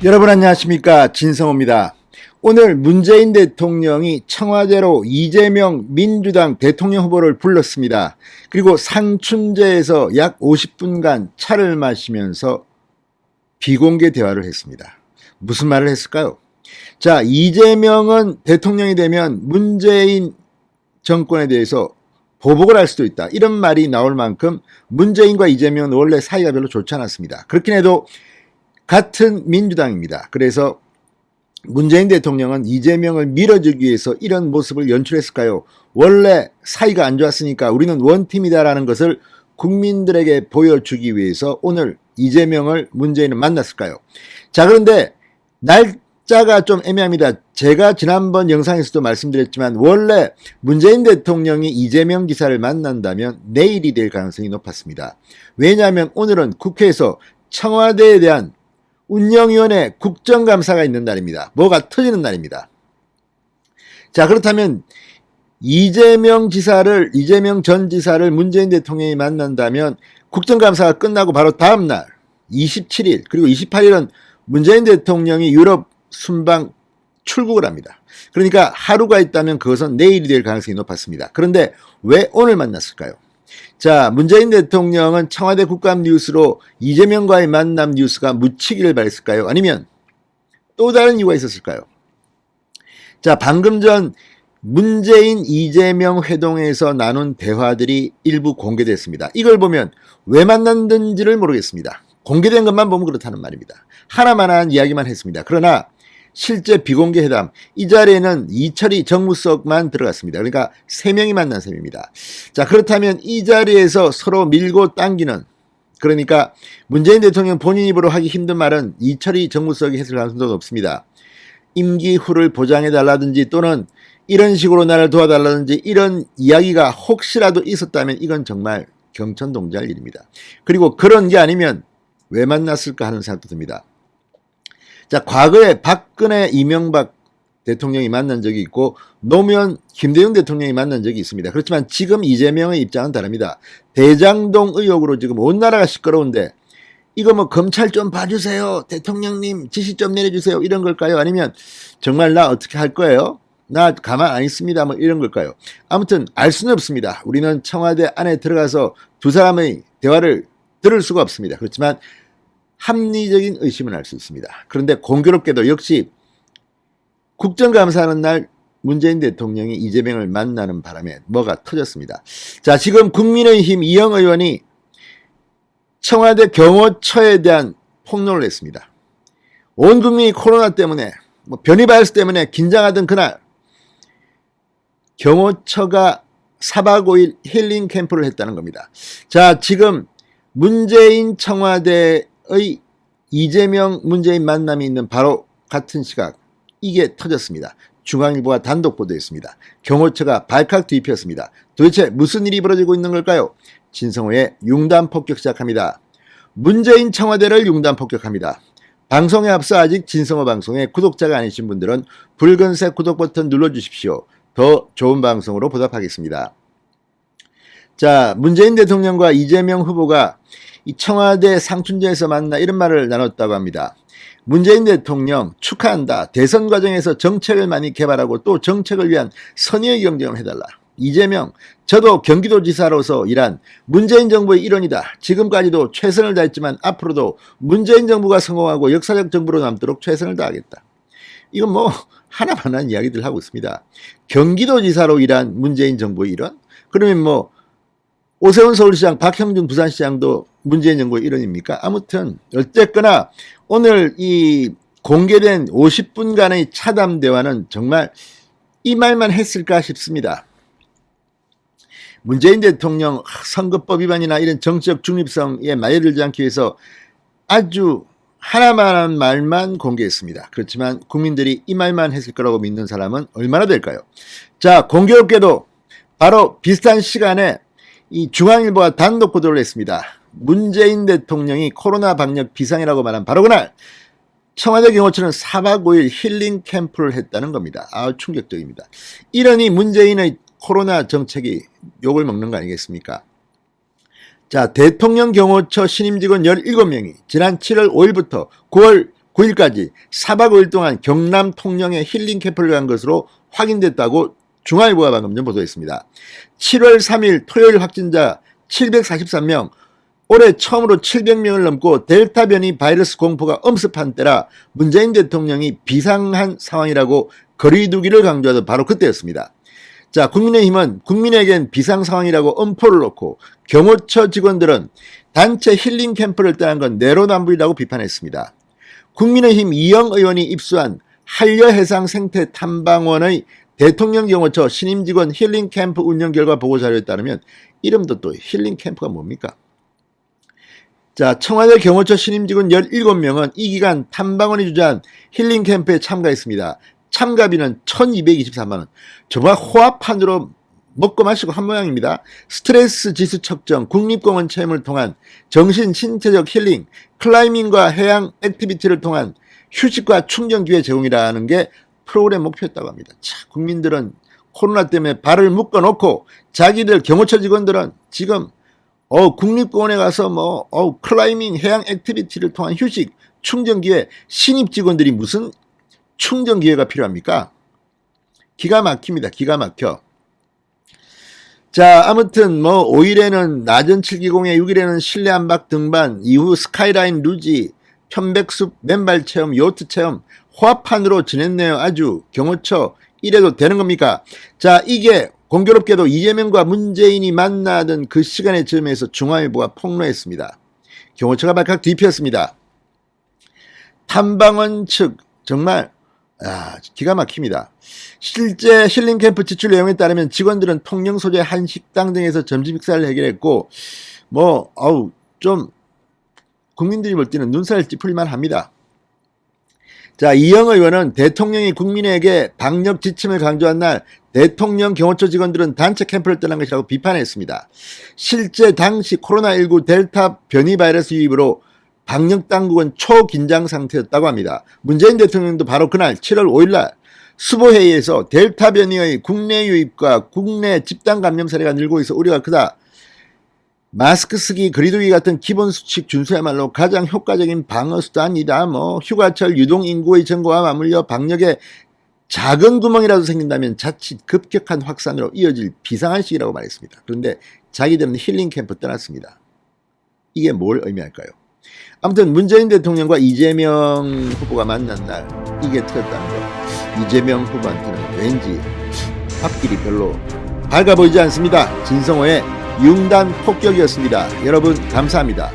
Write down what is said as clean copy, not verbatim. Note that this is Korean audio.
여러분 안녕하십니까, 진성호입니다. 오늘 문재인 대통령이 청와대로 이재명 민주당 대통령 후보를 불렀습니다. 그리고 상춘제에서 약 50분간 차를 마시면서 비공개 대화를 했습니다. 무슨 말을 했을까요? 자, 이재명은 대통령이 되면 문재인 정권에 대해서 보복을 할 수도 있다, 이런 말이 나올 만큼 문재인과 이재명은 원래 사이가 별로 좋지 않았습니다. 그렇긴 해도 같은 민주당입니다. 그래서 문재인 대통령은 이재명을 밀어주기 위해서 이런 모습을 연출했을까요? 원래 사이가 안 좋았으니까 우리는 원팀이다라는 것을 국민들에게 보여주기 위해서 오늘 이재명을 문재인은 만났을까요? 자, 그런데 날짜가 좀 애매합니다. 제가 지난번 영상에서도 말씀드렸지만 원래 문재인 대통령이 이재명 지사를 만난다면 내일이 될 가능성이 높았습니다. 왜냐하면 오늘은 국회에서 청와대에 대한 운영위원회 국정감사가 있는 날입니다. 뭐가 터지는 날입니다. 자, 그렇다면 이재명 전 지사를 문재인 대통령이 만난다면 국정감사가 끝나고 바로 다음 날 27일 그리고 28일은 문재인 대통령이 유럽 순방 출국을 합니다. 그러니까 하루가 있다면 그것은 내일이 될 가능성이 높았습니다. 그런데 왜 오늘 만났을까요? 자, 문재인 대통령은 청와대 국감 뉴스로 이재명과의 만남 뉴스가 묻히기를 바랬을까요? 아니면 또 다른 이유가 있었을까요? 자, 방금 전 문재인 이재명 회동에서 나눈 대화들이 일부 공개됐습니다. 이걸 보면 왜 만났는지를 모르겠습니다. 공개된 것만 보면 그렇다는 말입니다. 하나만한 이야기만 했습니다. 그러나 실제 비공개 회담, 이 자리에는 이철이 정무수석만 들어갔습니다. 그러니까 3명이 만난 셈입니다. 자, 그렇다면 이 자리에서 서로 밀고 당기는, 그러니까 문재인 대통령 본인 입으로 하기 힘든 말은 이철이 정무수석이 했을 가능성도 높습니다. 임기 후를 보장해달라든지 또는 이런 식으로 나를 도와달라든지 이런 이야기가 혹시라도 있었다면 이건 정말 경천동지할 일입니다. 그리고 그런 게 아니면 왜 만났을까 하는 생각도 듭니다. 자, 과거에 박근혜, 이명박 대통령이 만난 적이 있고 노무현, 김대중 대통령이 만난 적이 있습니다. 그렇지만 지금 이재명의 입장은 다릅니다. 대장동 의혹으로 지금 온 나라가 시끄러운데 이거 뭐 검찰 좀 봐주세요, 대통령님 지시 좀 내려주세요, 이런 걸까요? 아니면 정말 나 어떻게 할 거예요? 나 가만 안 있습니다, 뭐 이런 걸까요? 아무튼 알 수는 없습니다. 우리는 청와대 안에 들어가서 두 사람의 대화를 들을 수가 없습니다. 그렇지만 합리적인 의심은 할 수 있습니다. 그런데 공교롭게도 역시 국정감사하는 날 문재인 대통령이 이재명을 만나는 바람에 뭐가 터졌습니다. 자, 지금 국민의힘 이영 의원이 청와대 경호처에 대한 폭로를 했습니다. 온 국민이 코로나 때문에 변이 바이러스 때문에 긴장하던 그날 경호처가 4박 5일 힐링 캠프를 했다는 겁니다. 자, 지금 문재인 청와대의 이재명 문재인 만남이 있는 바로 같은 시각 이게 터졌습니다. 중앙일보가 단독 보도했습니다. 경호처가 발칵 뒤집혔습니다. 도대체 무슨 일이 벌어지고 있는 걸까요? 진성호의 융단 폭격 시작합니다. 문재인 청와대를 융단 폭격합니다. 방송에 앞서 아직 진성호 방송의 구독자가 아니신 분들은 붉은색 구독 버튼 눌러주십시오. 더 좋은 방송으로 보답하겠습니다. 자, 문재인 대통령과 이재명 후보가 이 청와대 상춘제에서 만나 이런 말을 나눴다고 합니다. 문재인 대통령 축하한다. 대선 과정에서 정책을 많이 개발하고 또 정책을 위한 선의의 경쟁을 해달라. 이재명, 저도 경기도지사로서 일한 문재인 정부의 일원이다. 지금까지도 최선을 다했지만 앞으로도 문재인 정부가 성공하고 역사적 정부로 남도록 최선을 다하겠다. 이건 뭐 하나만한 이야기들 하고 있습니다. 경기도지사로 일한 문재인 정부의 일원? 그러면 뭐 오세훈 서울시장, 박형준 부산시장도 문재인 정부의 일원입니까? 아무튼 어쨌거나 오늘 이 공개된 50분간의 차담 대화는 정말 이 말만 했을까 싶습니다. 문재인 대통령 선거법 위반이나 이런 정치적 중립성에 마여들지 않기 위해서 아주 하나만한 말만 공개했습니다. 그렇지만 국민들이 이 말만 했을 거라고 믿는 사람은 얼마나 될까요? 자, 공교롭게도 바로 비슷한 시간에 이 중앙일보가 단독 보도를 했습니다. 문재인 대통령이 코로나 방역 비상이라고 말한 바로 그날 청와대 경호처는 4박 5일 힐링 캠프를 했다는 겁니다. 아주 충격적입니다. 이러니 문재인의 코로나 정책이 욕을 먹는 거 아니겠습니까? 자, 대통령 경호처 신임 직원 17명이 지난 7월 5일부터 9월 9일까지 4박 5일 동안 경남 통영에 힐링 캠프를 간 것으로 확인됐다고 중앙일보가 방금 전 보도했습니다. 7월 3일 토요일 확진자 743명, 올해 처음으로 700명을 넘고 델타 변이 바이러스 공포가 엄습한 때라 문재인 대통령이 비상한 상황이라고 거리두기를 강조하던 바로 그때였습니다. 자, 국민의힘은 국민에겐 비상 상황이라고 엄포를 놓고 경호처 직원들은 단체 힐링 캠프를 떠난 건 내로남불이라고 비판했습니다. 국민의힘 이영 의원이 입수한 한려해상 생태탐방원의 대통령 경호처 신임 직원 힐링 캠프 운영 결과 보고 자료에 따르면 이름도 또 힐링 캠프가 뭡니까? 자, 청와대 경호처 신임 직원 17명은 이 기간 탐방원이 주재한 힐링 캠프에 참가했습니다. 참가비는 1224만원. 정말 호합판으로 먹고 마시고 한 모양입니다. 스트레스 지수 측정, 국립공원 체험을 통한 정신, 신체적 힐링, 클라이밍과 해양 액티비티를 통한 휴식과 충전 기회 제공이라는 게 프로그램 목표였다고 합니다. 자, 국민들은 코로나 때문에 발을 묶어놓고 자기들 경호처 직원들은 지금 국립공원에 가서 클라이밍, 해양 액티비티를 통한 휴식, 충전 기회, 신입 직원들이 무슨 충전 기회가 필요합니까? 기가 막힙니다. 기가 막혀. 자, 아무튼 5일에는 나전 7기공에 6일에는 실내 안박 등반, 이후 스카이라인 루지, 편백숲 맨발 체험, 요트 체험 호합판으로 지냈네요. 아주 경호처 이래도 되는 겁니까? 자, 이게 공교롭게도 이재명과 문재인이 만나던 그 시간의 즈음에서 중앙일보가 폭로했습니다. 경호처가 발칵 뒤피었습니다. 탐방원 측 정말 기가 막힙니다. 실제 힐링 캠프 지출 내용에 따르면 직원들은 통영 소재 한 식당 등에서 점심 식사를 해결했고 좀 국민들이 볼 때는 눈살 찌푸릴만 합니다. 자, 이영 의원은 대통령이 국민에게 방역 지침을 강조한 날 대통령 경호처 직원들은 단체 캠프를 떠난 것이라고 비판했습니다. 실제 당시 코로나19 델타 변이 바이러스 유입으로 방역 당국은 초긴장 상태였다고 합니다. 문재인 대통령도 바로 그날 7월 5일 날 수보회의에서 델타 변이의 국내 유입과 국내 집단 감염 사례가 늘고 있어 우려가 크다. 마스크 쓰기, 거리두기 같은 기본 수칙 준수야말로 가장 효과적인 방어 수단이다. 휴가철 유동 인구의 증가와 맞물려 방역에 작은 구멍이라도 생긴다면 자칫 급격한 확산으로 이어질 비상한 시기라고 말했습니다. 그런데 자기들은 힐링 캠프 떠났습니다. 이게 뭘 의미할까요? 아무튼 문재인 대통령과 이재명 후보가 만난 날 이게 틀렸다는 거. 이재명 후보한테는 왠지 앞길이 별로 밝아 보이지 않습니다. 진성호의 융단 폭격이었습니다. 여러분 감사합니다.